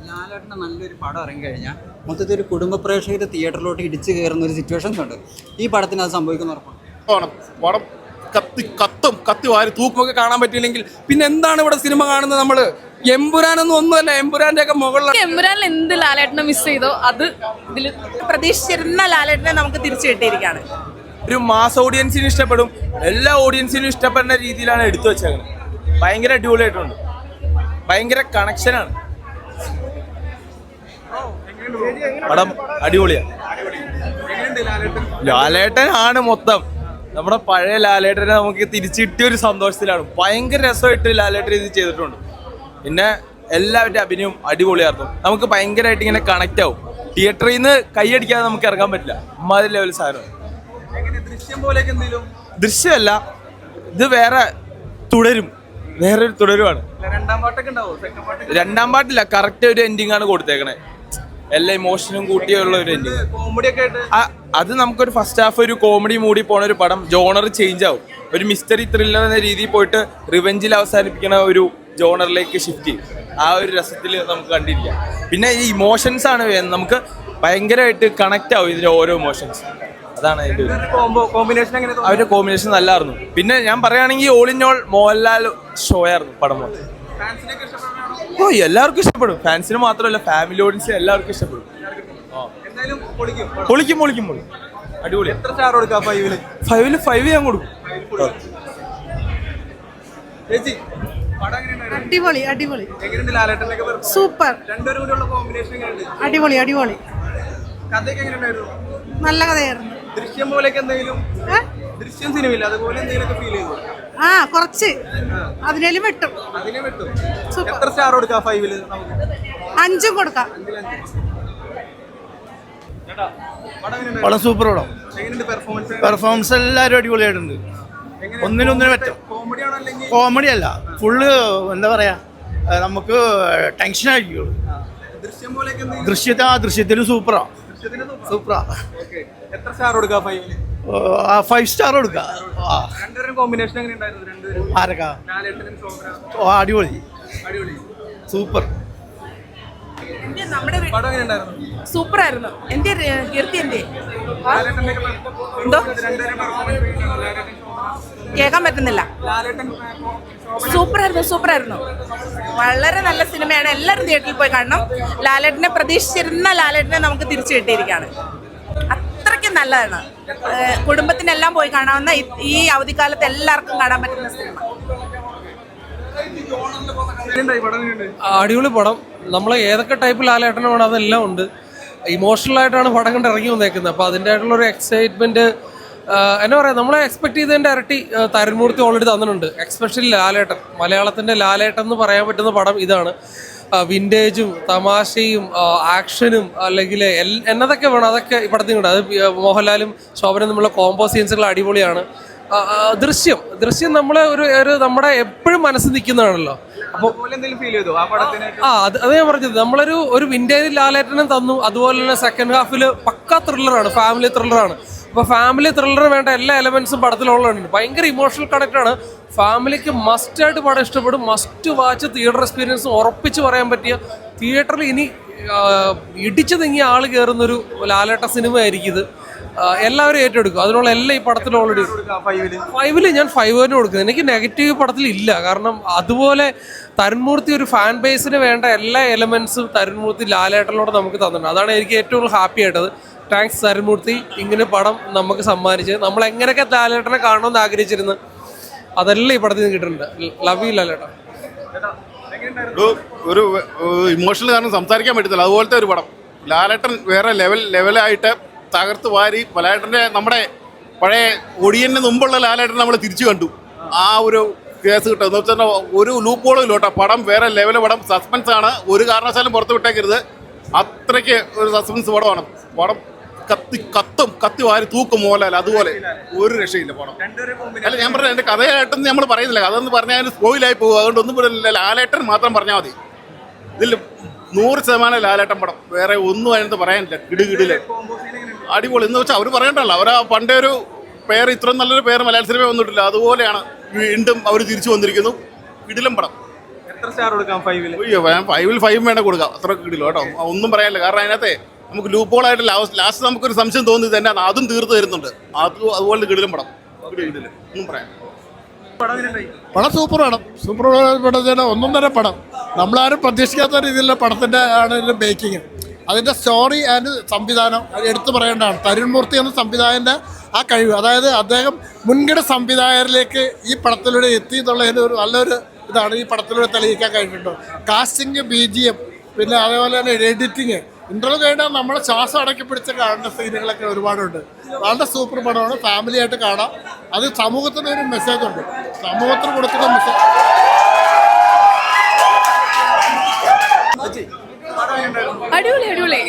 ലാലേട്ടൻ്റെ നല്ലൊരു പടം ഇറങ്ങി കഴിഞ്ഞാൽ മൊത്തത്തിൽ ഒരു കുടുംബ പ്രേക്ഷകർ തിയേറ്ററിലോട്ട് ഇടിച്ചു കയറുന്ന ഒരു സിറ്റുവേഷൻസ് ഉണ്ട്. ഈ പടത്തിന് അത് സംഭവിക്കുന്ന ഉറപ്പാണ്. പടം കത്തി വാരി തൂക്കുമൊക്കെ കാണാൻ പറ്റിയില്ലെങ്കിൽ പിന്നെ എന്താണ് ഇവിടെ സിനിമ കാണുന്നത്? നമ്മള് എമ്പുരാനൊന്നും ഒന്നുമല്ല, എമ്പുരാന്റെ ഒക്കെ മുകളിൽ എമ്പുരാനിൽ എന്ത് ലാലേട്ടനെ മിസ് ചെയ്തോ അത് ഇതിൽ പ്രതീക്ഷിച്ചിരുന്ന ലാലേട്ടനെ നമുക്ക് തിരിച്ചു കിട്ടിയിരിക്കുകയാണ്. ഒരു മാസ് ഓഡിയൻസിനും ഇഷ്ടപ്പെടും, എല്ലാ ഓഡിയൻസിനും ഇഷ്ടപ്പെടുന്ന രീതിയിലാണ് എടുത്തു വെച്ചേക്കുന്നത്. ഭയങ്കര അടിപൊളിയായിട്ടുണ്ട്, ഭയങ്കര കണക്ഷനാണ്. പടം അടിപൊളിയാണ്. ലാലേട്ടൻ ആണ് മൊത്തം. നമ്മുടെ പഴയ ലാലേട്ടനെ നമുക്ക് തിരിച്ചു കിട്ടിയ ഒരു സന്തോഷത്തിലാണ്. ഭയങ്കര രസമായിട്ട് ലാലേട്ടൻ ഇത് ചെയ്തിട്ടുണ്ട്. പിന്നെ എല്ലാവരുടെ അഭിനയം അടിപൊളിയായിരുന്നു. നമുക്ക് ഭയങ്കരമായിട്ട് ഇങ്ങനെ കണക്ട് ആവും. തിയേറ്ററിൽ നിന്ന് കൈയടിക്കാതെ നമുക്ക് ഇറങ്ങാൻ പറ്റില്ല. അമ്മാതിരി ലെവൽ സാധനം. ദൃശ്യമല്ല, ഇത് വേറെ തുടരും, വേറൊരു തുടരുമാണ്. രണ്ടാം പാട്ടില്ല, കറക്റ്റ് ഒരു എൻഡിങ് ആണ് കൊടുത്തേക്കണേ. എല്ലാ ഇമോഷനും കൂട്ടിയുള്ള ഒരു എൻഡിങ്. അത് നമുക്കൊരു ഫസ്റ്റ് ഹാഫ് ഒരു കോമഡി മൂടി പോണ ഒരു പടം ജോണർ ചേഞ്ച് ആവും. ഒരു മിസ്റ്ററി ത്രില്ലർ എന്ന രീതിയിൽ പോയിട്ട് റിവെഞ്ചിൽ അവസാനിപ്പിക്കുന്ന ഒരു ജോണറിലേക്ക് ഷിഫ്റ്റ് ചെയ്യും. ആ ഒരു രസത്തിൽ നമുക്ക് കണ്ടിരിക്കാം. പിന്നെ ഈ ഇമോഷൻസ് ആണ് നമുക്ക് ഭയങ്കരമായിട്ട് കണക്ട് ആവും ഇതിന്റെ ഓരോ ഇമോഷൻസ്. അതാണ് അവരുടെ കോമ്പിനേഷൻ നല്ലായിരുന്നു. പിന്നെ ഞാൻ പറയുകയാണെങ്കിൽ all in all Mohanlal show ആയിരുന്നു പടം മൊത്തം. ഓ എല്ലാവർക്കും ഇഷ്ടപ്പെടും. ഫാൻസിന് മാത്രമല്ല, ഫാമിലി ഓഡിയൻസിന് എല്ലാവർക്കും ഇഷ്ടപ്പെടും. പൊളിക്കും അടിപൊളി. 5 ഞാൻ കൊടുക്കും. അടിപൊളി സൂപ്പർ, അടിപൊളി നല്ല കഥയായിരുന്നു. കുറച്ച് അതിനേലും വെട്ടും. 5 കൊടുക്കാം. പടം സൂപ്പർ പടം. പെർഫോമൻസ് എല്ലാവരും അടിപൊളിയായിട്ടുണ്ട്. ഒന്നിനൊന്നിനും പറ്റും. കോമഡി അല്ല, ഫുള്ള് എന്താ പറയാ, നമുക്ക് ടെൻഷൻ ആയിരിക്കുള്ളൂ. ദൃശ്യത്തിൽ സൂപ്പറാ. 5 സ്റ്റാർ കൊടുക്കാം. ആരൊക്കെ? അടിപൊളി, സൂപ്പർ. സൂപ്പർ ആയിരുന്നു. എന്തോ കേൾക്കാൻ പറ്റുന്നില്ല. സൂപ്പർ ആയിരുന്നു. വളരെ നല്ല സിനിമയാണ്. എല്ലാവരും തിയേറ്ററിൽ പോയി കാണണം. ലാലേട്ടനെ പ്രതീക്ഷിച്ചിരുന്ന ലാലേട്ടനെ നമുക്ക് തിരിച്ചു കിട്ടിയിരിക്കുകയാണ്. അത്രയ്ക്കും നല്ലതാണ്. കുടുംബത്തിനെല്ലാം പോയി കാണാവുന്ന, ഈ അവധിക്കാലത്ത് എല്ലാവർക്കും കാണാൻ പറ്റുന്ന സിനിമ. അടിപൊളി പടം. നമ്മൾ ഏതൊക്കെ ടൈപ്പ് ലാലേട്ടനെ വേണം അതെല്ലാം ഉണ്ട്. ഇമോഷണൽ ആയിട്ടാണ് പടം കണ്ട് ഇറങ്ങി വന്നേക്കുന്നത്. അപ്പോൾ അതിൻ്റെ ആയിട്ടുള്ളൊരു എക്സൈറ്റ്മെൻറ്റ് എന്നാ പറയുക, നമ്മളെ എക്സ്പെക്ട് ചെയ്തതിൻ്റെ ഇരട്ടി തരുൺമൂർത്തി ഓൾറെഡി തന്നിട്ടുണ്ട്. എക്സ്പെഷ്യലി ലാലേട്ടൻ, മലയാളത്തിൻ്റെ ലാലേട്ടൻ എന്ന് പറയാൻ പറ്റുന്ന പടം ഇതാണ്. വിൻറ്റേജും തമാശയും ആക്ഷനും അല്ലെങ്കിൽ എന്നതൊക്കെ വേണം അതൊക്കെ ഈ പടത്തിനുണ്ട്. അത് മോഹൻലാലും ശോഭനയും തമ്മിലുള്ള കോംബോ സീൻസുകൾ അടിപൊളിയാണ്. ദൃശ്യം നമ്മളെ ഒരു നമ്മുടെ എപ്പോഴും മനസ്സിൽ നിൽക്കുന്നതാണല്ലോ. അപ്പോൾ അത് ഞാൻ പറഞ്ഞത്, നമ്മളൊരു വിൻറ്റേജ് ലാലേട്ടനും തന്നു. അതുപോലെ തന്നെ സെക്കൻഡ് ഹാഫിൽ പക്ക ത്രില്ലറാണ്, ഫാമിലി ത്രില്ലറാണ്. അപ്പോൾ ഫാമിലി ത്രില്ലറിന് വേണ്ട എല്ലാ എലമെന്റ്സും പടത്തിലുള്ളതുണ്ട്. ഭയങ്കര ഇമോഷണൽ കണക്റ്റാണ്. ഫാമിലിക്ക് മസ്റ്റായിട്ട് പടം ഇഷ്ടപ്പെടും. മസ്റ്റ് വാച്ച് തിയേറ്റർ എക്സ്പീരിയൻസ് ഉറപ്പിച്ച് പറയാൻ പറ്റിയ, തിയേറ്ററിൽ ഇനി ഇടിച്ചു തിങ്ങിയ ആൾ കയറുന്നൊരു ലാലേട്ട സിനിമ ആയിരിക്കും ഇത്. എല്ലാവരും ഏറ്റെടുക്കും. അതിനുള്ള എല്ലാം ഈ പടത്തിൽ ഓൾറെഡി 5 ഞാൻ 5 തന്നെ കൊടുക്കുന്നത്. എനിക്ക് നെഗറ്റീവ് പടത്തിൽ ഇല്ല. കാരണം അതുപോലെ തരുൺമൂർത്തി ഒരു ഫാൻ ബേസിന് വേണ്ട എല്ലാ എലമെന്റ്സും തരുൺമൂർത്തി ലാലേട്ടനോട് നമുക്ക് തന്നിട്ടുണ്ട്. അതാണ് എനിക്ക് ഏറ്റവും കൂടുതൽ ഹാപ്പി ആയിട്ടത്. താങ്ക്സ് തരുൺമൂർത്തി, ഇങ്ങനെ പടം നമുക്ക് സമ്മാനിച്ച്. നമ്മൾ എങ്ങനെയൊക്കെ ലാലേട്ടനെ കാണണമെന്ന് ആഗ്രഹിച്ചിരുന്നു അതെല്ലാം ഈ പടത്തിൽ നിന്ന് കിട്ടുന്നുണ്ട്. ലവ് യു ലാലേട്ടൻ. ഒരു ഇമോഷണൽ കാരണം സംസാരിക്കാൻ പറ്റത്തില്ല. അതുപോലത്തെ ഒരു പടം. ലാലേട്ടൻ വേറെ ലെവലായിട്ട് തകർത്ത് വാരി. ലാലേട്ടൻ്റെ നമ്മുടെ പഴയ ഒടിയന് മുമ്പുള്ള ലാലേട്ടൻ നമ്മൾ തിരിച്ചു കണ്ടു. ആ ഒരു കേസ് കിട്ടും എന്ന് വെച്ചാൽ ഒരു ലൂപ്പോളും ഇല്ലോട്ടെ. പടം വേറെ ലെവൽ പടം. സസ്പെൻസ് ആണ്, ഒരു കാരണവശാലും പുറത്ത് വിട്ടേക്കരുത്. അത്രയ്ക്ക് ഒരു സസ്പെൻസ് പടമാണ്. പടം കത്തി വാരി തൂക്കും മോഹൻലാൽ. അതുപോലെ ഒരു രക്ഷയില്ല പടം. അല്ല, ഞാൻ പറഞ്ഞ എൻ്റെ കഥയായിട്ടൊന്നും നമ്മൾ പറയുന്നില്ല. അതൊന്നും പറഞ്ഞാൽ സ്പോയിലായി പോകും. അതുകൊണ്ട് ഒന്നും പറയില്ല. ലാലേട്ടൻ മാത്രം പറഞ്ഞാൽ മതി. ഇതിൽ 100% ലാലേട്ടൻ പടം. വേറെ ഒന്നും അതിനകത്ത് പറയാനില്ല. കിടുകിടില് അടിപൊളി എന്ന് വെച്ചാൽ അവർ പറയണ്ടല്ലോ. അവർ ആ പണ്ടേ ഒരു പേര്, ഇത്രയും നല്ലൊരു പേര് മലയാള സിനിമ വന്നിട്ടില്ല. അതുപോലെയാണ് വീണ്ടും അവർ തിരിച്ചു വന്നിരിക്കുന്നു. കിടിലം പടം. എത്ര സ്റ്റാർ കൊടുക്കാം 5-ൽ? അയ്യോ 5-ൽ 5 വേണ്ട കൊടുക്കാം, അത്ര കിട്ടില്ല കേട്ടോ. ഒന്നും പറയാനില്ല, കാരണം അതിനകത്തെ നമുക്ക് ലൂപ്പോളായിട്ട് ലാസ്റ്റ് നമുക്കൊരു സംശയം തോന്നി തന്നെ അതും തീർത്ത് തരുന്നുണ്ട്. അതുപോലെ കിടിലും പടം, ഒന്നും പറയാം. പടം സൂപ്പർ പടം, സൂപ്പർ പടത്തിന് ഒന്നൊന്നര പടം. നമ്മളാരും പ്രതീക്ഷിക്കാത്ത രീതിയിലുള്ള പടത്തിൻ്റെ ആണ് ഇതിൻ്റെ മേക്കിങ്. അതിൻ്റെ സ്റ്റോറി ആൻഡ് സംവിധാനം എടുത്തു പറയേണ്ടതാണ്. തരുൺ മൂർത്തി എന്ന സംവിധായകൻ്റെ ആ കഴിവ്, അതായത് അദ്ദേഹം മുൻകിട സംവിധായകരിലേക്ക് ഈ പടത്തിലൂടെ എത്തി എന്നുള്ളതിന് ഒരു നല്ലൊരു ഇതാണ് ഈ പടത്തിലൂടെ തെളിയിക്കാൻ കഴിഞ്ഞിട്ടുണ്ട്. കാസ്റ്റിംഗ്, BGM, പിന്നെ അതേപോലെ തന്നെ എഡിറ്റിങ്, ഇൻ്റർവ്യൂ കഴിഞ്ഞാൽ നമ്മളെ ശ്വാസം അടക്കി പിടിച്ച് കാണേണ്ട സീനുകളൊക്കെ ഒരുപാടുണ്ട്. വളരെ സൂപ്പർ പടമാണ്, ഫാമിലി ആയിട്ട് കാണാം. അത് സമൂഹത്തിന് ഒരു മെസ്സേജ് ഉണ്ട്, സമൂഹത്തിന് കൊടുക്കുന്ന മെസ്സേജ്. അടിപൊളി അടിപൊളി.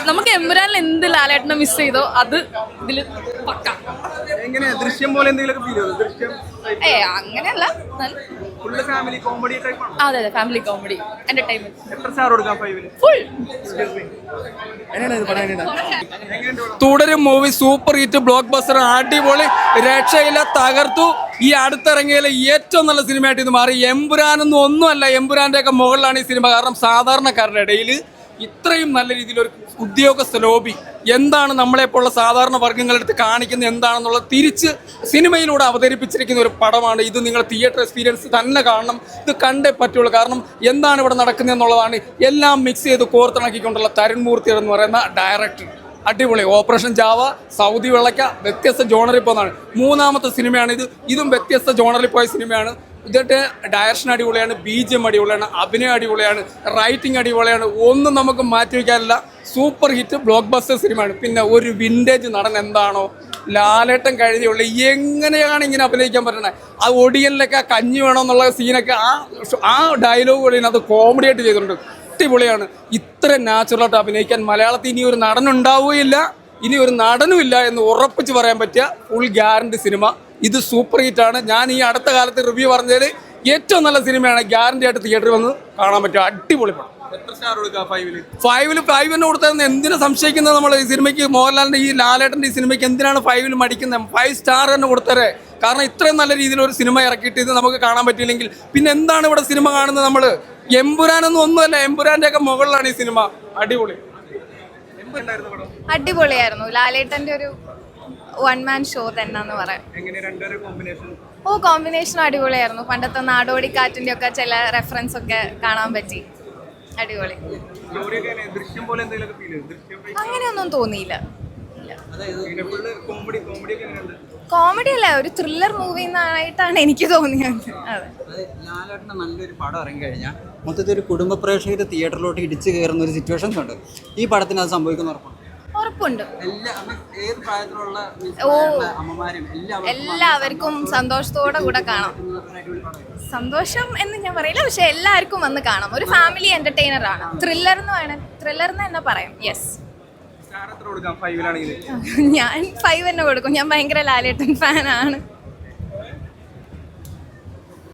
നമുക്ക് എമ്പുരാനിൽ എന്ത് ലാലേട്ടനെ മിസ് ചെയ്തോ അത് ഇതില് പക്ക. ദൃശ്യം പോലെ എന്തെങ്കിലും ഫീൽ ചെയ്തോ? ദൃശ്യം അങ്ങനെയല്ല, അതെ അതെ, ഫാമിലി കോമഡി എന്റർടൈൻമെന്റ്. എത്ര സ്റ്റാർ കൊടുക്കാം 5-ൽ? ഫുൾ. തുടരും movie super hit, block buster, അടിപൊളി, രക്ഷയില്ല, തകർത്തു. ഈ അടുത്തിറങ്ങിയതിലെ ഏറ്റവും നല്ല സിനിമയായിട്ട് ഇത് മാറി. എമ്പുരാനൊന്നും ഒന്നുമല്ല, എമ്പുരാൻ്റെ ഒക്കെ മുകളിലാണ് ഈ സിനിമ. കാരണം സാധാരണക്കാരുടെ ഇടയിൽ ഇത്രയും നല്ല രീതിയിലൊരു ഉദ്യോഗസ്ഥ ലോബി എന്താണ് നമ്മളെപ്പോലുള്ള സാധാരണ വർഗ്ഗങ്ങളെടുത്ത് കാണിക്കുന്നത് എന്താണെന്നുള്ളത് തിരിച്ച് സിനിമയിലൂടെ അവതരിപ്പിച്ചിരിക്കുന്ന ഒരു പടമാണ് ഇത്. നിങ്ങൾ തിയേറ്റർ എക്സ്പീരിയൻസ് തന്നെ കാണണം, ഇത് കണ്ടേ പറ്റുള്ളൂ. കാരണം എന്താണ് ഇവിടെ നടക്കുന്നത് എന്നുള്ളതാണ് എല്ലാം മിക്സ് ചെയ്ത് കോർത്തിണക്കിക്കൊണ്ടുള്ള തരുൺ മൂർത്തി എന്ന് പറയുന്ന ഡയറക്ടർ. അടിപൊളി. ഓപ്പറേഷൻ ജാവ, സൗദി വിളക്ക, വ്യത്യസ്ത ജോണറിൽ പോകുന്നതാണ്. മൂന്നാമത്തെ സിനിമയാണ് ഇത്. ഇതും വ്യത്യസ്ത ജോണറിൽ പോയ സിനിമയാണ്. ഇതിൻ്റെ ഡയറക്ഷൻ അടിപൊളിയാണ്, BGM അടിപൊളിയാണ്, അഭിനയം അടിപൊളിയാണ്, റൈറ്റിംഗ് അടിപൊളിയാണ്. ഒന്നും നമുക്ക് മാറ്റി വയ്ക്കാനില്ല. സൂപ്പർ ഹിറ്റ് ബ്ലോക്ക് ബസ്റ്റർ സിനിമയാണ്. പിന്നെ ഒരു വിൻറ്റേജ് നടൻ എന്താണോ ലാലേട്ടൻ കഴിഞ്ഞുള്ള, എങ്ങനെയാണ് ഇങ്ങനെ അഭിനയിക്കാൻ പറ്റണേ? ആ ഒടിയനിലൊക്കെ കഞ്ഞി വേണമെന്നുള്ള സീനൊക്കെ ആ ഡയലോഗുകളിൽ അത് കോമഡി ആയിട്ട് ചെയ്തിട്ടുണ്ട്. അടിപൊളിയാണ്. ഇത്ര നാച്ചുറലായിട്ട് അഭിനയിക്കാൻ മലയാളത്തിൽ ഇനി ഒരു നടനുണ്ടാവുകയില്ല, ഇനി ഒരു നടനുമില്ല എന്ന് ഉറപ്പിച്ച് പറയാൻ പറ്റിയ ഫുൾ ഗ്യാരണ്ടി സിനിമ. ഇത് സൂപ്പർ ഹിറ്റാണ്. ഞാൻ ഈ അടുത്ത കാലത്ത് റിവ്യൂ പറഞ്ഞതിൽ ഏറ്റവും നല്ല സിനിമയാണ്. ഗ്യാരണ്ടി ആയിട്ട് തിയേറ്ററിൽ വന്ന് കാണാൻ പറ്റും. അടിപൊളി പടം. എത്ര സ്റ്റാർ കൊടുക്കാം 5-ൽ? 5-ൽ 5 തന്നെ കൊടുത്താൽ എന്തിനാ സംശയിക്കുന്നത്? നമ്മൾ ഈ സിനിമയ്ക്ക്, മോഹൻലാലിൻ്റെ ഈ ലാലേട്ടൻ്റെ ഈ സിനിമയ്ക്ക് എന്തിനാണ് 5-ൽ മടിക്കുന്നത്? 5 സ്റ്റാർ തന്നെ കൊടുത്തരേ. കാരണം ഇത്രയും നല്ല രീതിയിൽ ഒരു സിനിമ ഇറക്കിയിട്ട് ഇത് നമുക്ക് കാണാൻ പറ്റിയില്ലെങ്കിൽ പിന്നെ എന്താണ് ഇവിടെ സിനിമ കാണുന്നത്? നമ്മൾ എമ്പുരാനൊന്നും ഒന്നുമല്ല, എമ്പുരാൻ്റെ ഒക്കെ മുകളിലാണ് ഈ സിനിമ. അടിപൊളി. അടിപൊളിയായിരുന്നു. ലാലേട്ടന്റെ ഒരു 1 man ഷോ തന്നെ പറയാം. കോമ്പിനേഷനും അടിപൊളിയായിരുന്നു. പണ്ടത്തെ നാടോടിക്കാറ്റിന്റെ ഒക്കെ ചില റെഫറൻസ് ഒക്കെ കാണാൻ പറ്റി. അടിപൊളി. അങ്ങനെയൊന്നും തോന്നിയില്ല. കോമഡി അല്ല, ഒരു ത്രില്ലർ മൂവി ആയിട്ടാണ് എനിക്ക് തോന്നിയത്. അതെ, ലാലേട്ടന് നല്ലൊരു പടം ഇറങ്ങി കഴിഞ്ഞാൽ മൊത്തത്തിൽ ഒരു കുടുംബ പ്രേക്ഷകർ തിയേറ്ററിലോട്ട് ഇടിച്ചു കയറുന്ന ഒരു സിറ്റുവേഷൻസ് ഉണ്ട്. ഈ പടത്തിന് അത് സംഭവിക്കുന്ന ഉറപ്പുണ്ട്. ഏത് പ്രായത്തിലുള്ള അമ്മമാരും എല്ലാവർക്കും സന്തോഷത്തോടെ കൂടെ കാണാം. സന്തോഷം എന്ന് ഞാൻ പറയില്ല, പക്ഷെ എല്ലാവർക്കും വന്ന് കാണാം. ഒരു ഫാമിലി എന്റർടൈനർ ആണ്. ത്രില്ലർ എന്ന് തന്നെ പറയാം. യെസ്. സ്റ്റാർ എത്ര കൊടുക്കാം 5-ലാണെങ്കിൽ? ഞാൻ 5 തന്നെ കൊടുക്കും. ഞാൻ ഭയങ്കര ലാലേട്ടൻ ഫാനാണ്.